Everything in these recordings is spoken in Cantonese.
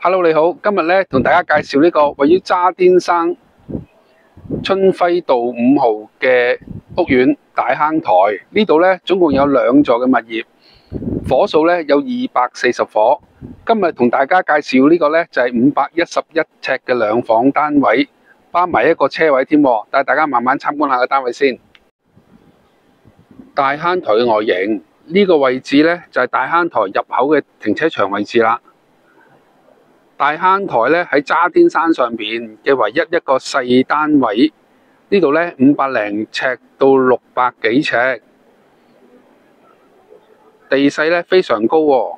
Hello， 你好，今日咧同大家介紹呢個位於渣甸山春暉道5號嘅屋苑大坑台。呢度咧總共有2座嘅物業，伙數咧有240伙。今日同大家介紹呢個咧就係511尺嘅2房單位，包埋一個車位添。帶大家慢慢參觀下個單位先。大坑台嘅外形，呢個位置咧就係大坑台入口嘅停車場位置啦。大坑台咧喺渣甸山上邊嘅唯一一個細單位，呢度咧500零尺到600幾尺，地勢咧非常高喎，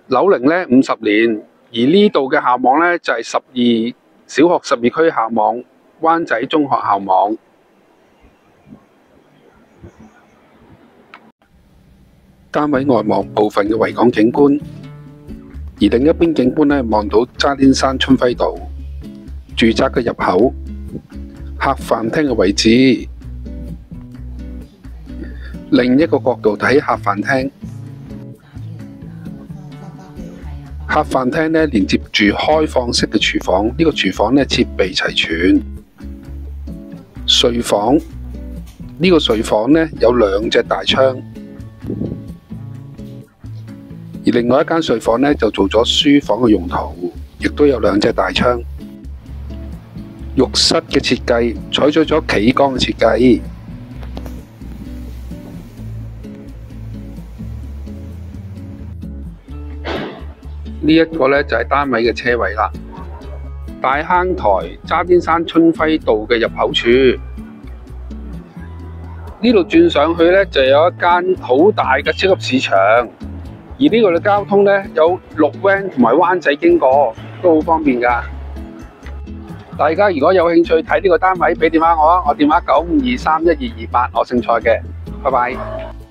樓齡咧50年，而呢度嘅校網咧就係小學12區校網，灣仔中學校網。單位外望部分嘅維港景觀。而另一邊景觀咧，望到渣甸山春暉道住宅嘅入口、客飯廳嘅位置。另一個角度睇客飯廳，客飯廳咧連接住開放式嘅廚房，呢個廚房咧設備齊全。睡房，呢個睡房咧有2隻大窗。而另外一間睡房咧就做咗書房嘅用途，亦都有2隻大窗。浴室嘅設計採取咗企缸嘅設計。呢一個咧就係單位嘅車位啦。大坑台渣甸山春暉道嘅入口處，呢度轉上去咧就有一間好大嘅超級市場。而呢個嘅交通咧有綠 van 同埋灣仔經過，都好方便㗎。大家如果有興趣睇呢個單位，俾電話我啊，我電話952312228，我姓蔡嘅，拜拜。